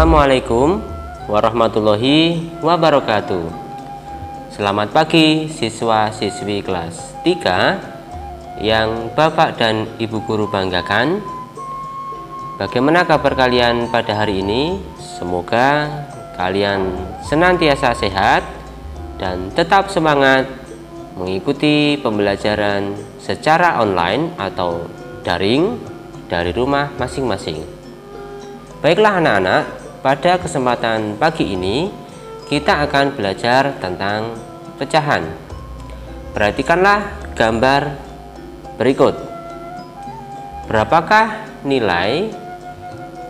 Assalamualaikum warahmatullahi wabarakatuh. Selamat pagi siswa-siswi kelas 3 yang Bapak dan Ibu guru banggakan. Bagaimana kabar kalian pada hari ini? Semoga kalian senantiasa sehat dan tetap semangat mengikuti pembelajaran secara online atau daring dari rumah masing-masing. Baiklah anak-anak, pada kesempatan pagi ini kita akan belajar tentang pecahan. Perhatikanlah gambar berikut. Berapakah nilai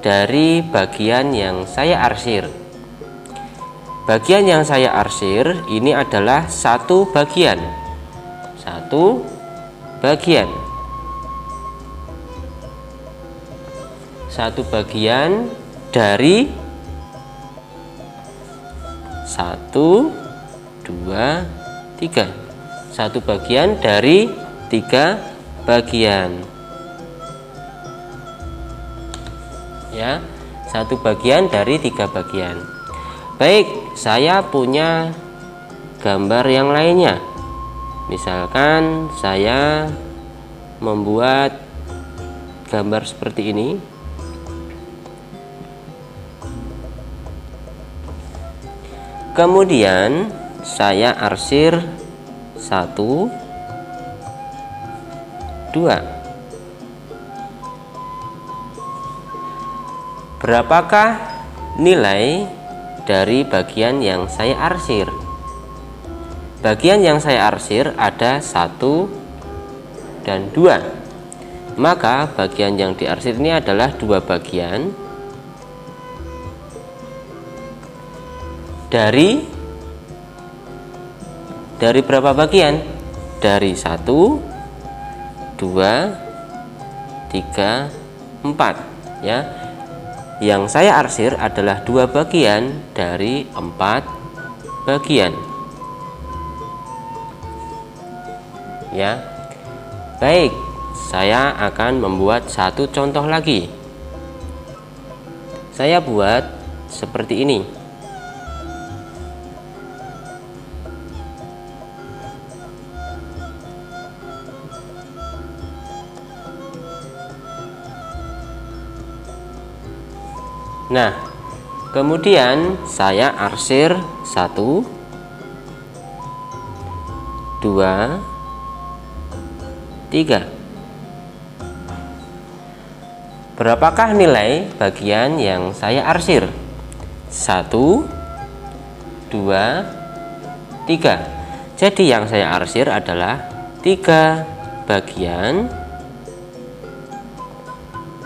dari bagian yang saya arsir? Bagian yang saya arsir ini adalah satu bagian. Satu bagian. Satu bagian dari 1, 2, 3. Satu bagian dari 3 bagian. Ya, satu bagian dari 3 bagian. Baik, saya punya gambar yang lainnya. Misalkan saya membuat gambar seperti ini. Kemudian saya arsir 1, 2. Berapakah nilai dari bagian yang saya arsir? Bagian yang saya arsir ada 1 dan 2. Maka bagian yang diarsir ini adalah 2 bagian dari berapa bagian? Dari 1, 2, 3, 4 ya. Yang saya arsir adalah 2 bagian dari 4 bagian. Ya. Baik, saya akan membuat satu contoh lagi. Saya buat seperti ini. Nah, kemudian saya arsir 1, 2, 3. Berapakah nilai bagian yang saya arsir? 1, 2, 3. Jadi yang saya arsir adalah 3 bagian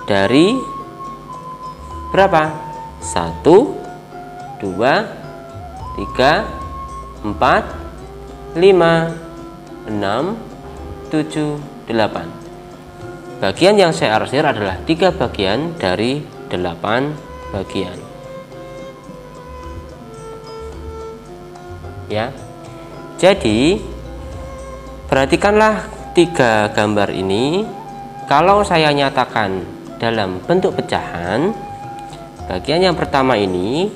dari berapa? 1, 2, 3, 4, 5, 6, 7, 8. Bagian yang saya arsir adalah 3 bagian dari 8 bagian. Ya. Jadi, perhatikanlah 3 gambar ini. Kalau saya nyatakan dalam bentuk pecahan, bagian yang pertama ini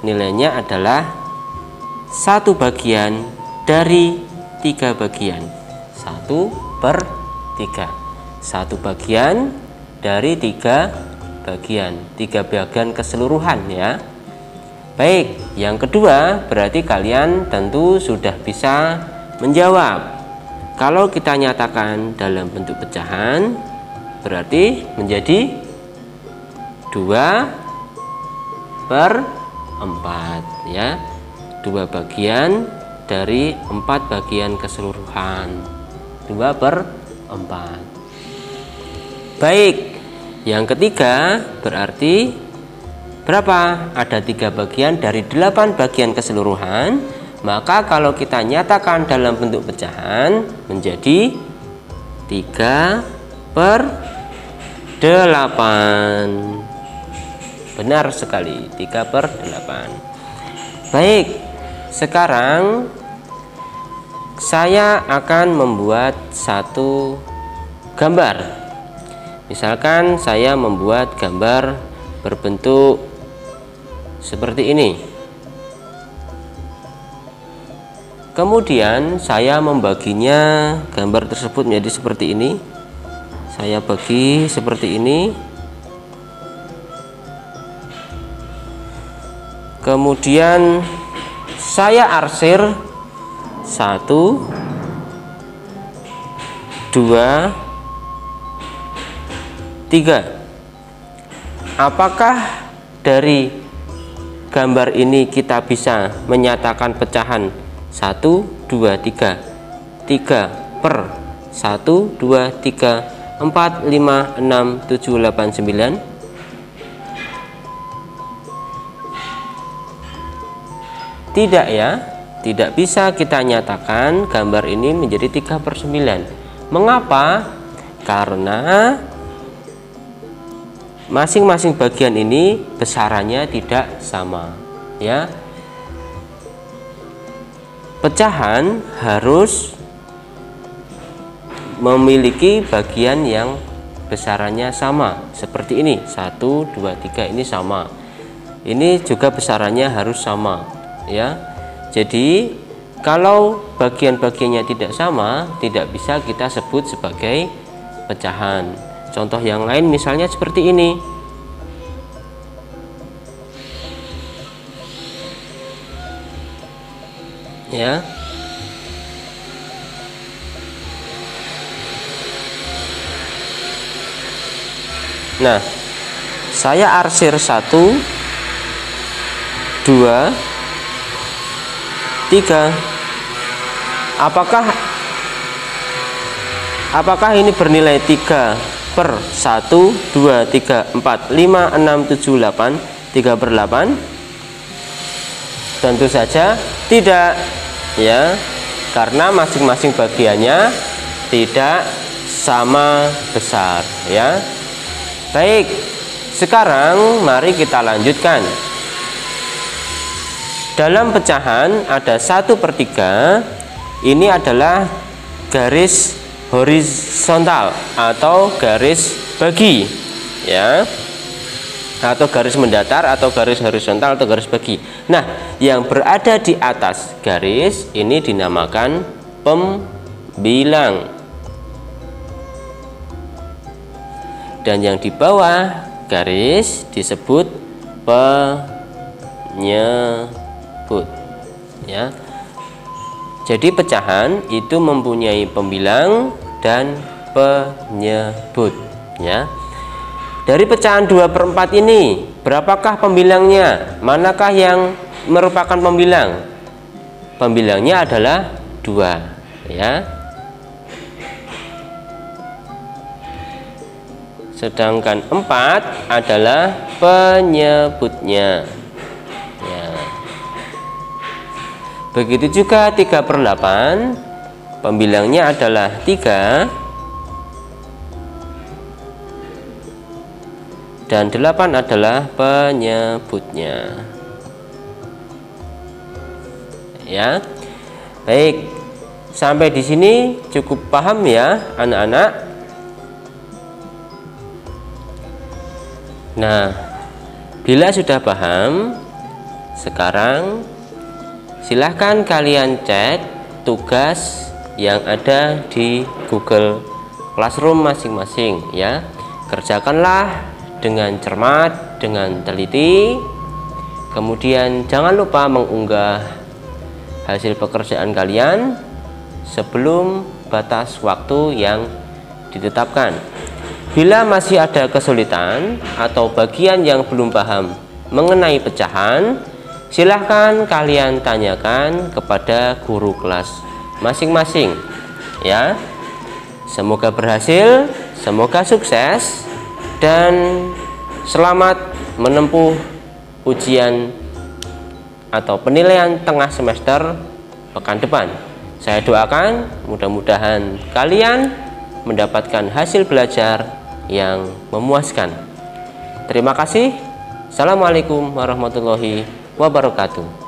nilainya adalah 1 bagian dari 3 bagian. 1/3. 1 bagian dari 3 bagian. 3 bagian keseluruhan ya. Baik, yang kedua berarti kalian tentu sudah bisa menjawab. Kalau kita nyatakan dalam bentuk pecahan, berarti menjadi 2/4 ya. 2 bagian dari 4 bagian keseluruhan. 2/4. Baik, yang ketiga berarti berapa? Ada 3 bagian dari 8 bagian keseluruhan. Maka kalau kita nyatakan dalam bentuk pecahan menjadi 3/8. Benar sekali, 3/8. Baik, sekarang saya akan membuat satu gambar. Misalkan saya membuat gambar berbentuk seperti ini. Kemudian saya membaginya, gambar tersebut menjadi seperti ini. Saya bagi seperti ini. Kemudian saya arsir 1, 2, 3. Apakah dari gambar ini kita bisa menyatakan pecahan 1, 2, 3 per 1, 2, 3 4, 5, 6, 7, 8, 9? Tidak ya, tidak bisa kita nyatakan gambar ini menjadi 3/9. Mengapa? Karena masing-masing bagian ini besarannya tidak sama ya. Pecahan harus memiliki bagian yang besarannya sama seperti ini. 1, 2, 3 ini sama. Ini juga besarannya harus sama ya. Jadi kalau bagian-bagiannya tidak sama, tidak bisa kita sebut sebagai pecahan. Contoh yang lain misalnya seperti ini. Ya. Nah, saya arsir 1, 2, 3. Apakah ini bernilai 3 per 1, 2, 3, 4, 5, 6, 7, 8, 3/8? Tentu saja tidak ya, karena masing-masing bagiannya tidak sama besar ya. Baik, sekarang mari kita lanjutkan. Dalam pecahan ada 1/3. Ini adalah garis horizontal atau garis bagi ya, atau garis mendatar atau garis horizontal atau garis bagi. Nah, yang berada di atas garis ini dinamakan pembilang, dan yang di bawah garis disebut penyebut ya. Jadi pecahan itu mempunyai pembilang dan penyebut ya. Dari pecahan 2/4 ini, berapakah pembilangnya? Manakah yang merupakan pembilang? Pembilangnya adalah 2 ya. Sedangkan 4 adalah penyebutnya ya. Begitu juga 3/8, pembilangnya adalah 3, dan 8 adalah penyebutnya ya. Baik, sampai di sini cukup paham ya anak-anak. Nah, bila sudah paham, sekarang silahkan kalian cek tugas yang ada di Google Classroom masing-masing ya. Kerjakanlah dengan cermat, dengan teliti. Kemudian jangan lupa mengunggah hasil pekerjaan kalian sebelum batas waktu yang ditetapkan. Bila masih ada kesulitan atau bagian yang belum paham mengenai pecahan, silahkan kalian tanyakan kepada guru kelas masing-masing ya. Semoga berhasil, semoga sukses, dan selamat menempuh ujian atau penilaian tengah semester pekan depan. Saya doakan mudah-mudahan kalian mendapatkan hasil belajar yang memuaskan. Terima kasih. Assalamualaikum warahmatullahi wabarakatuh.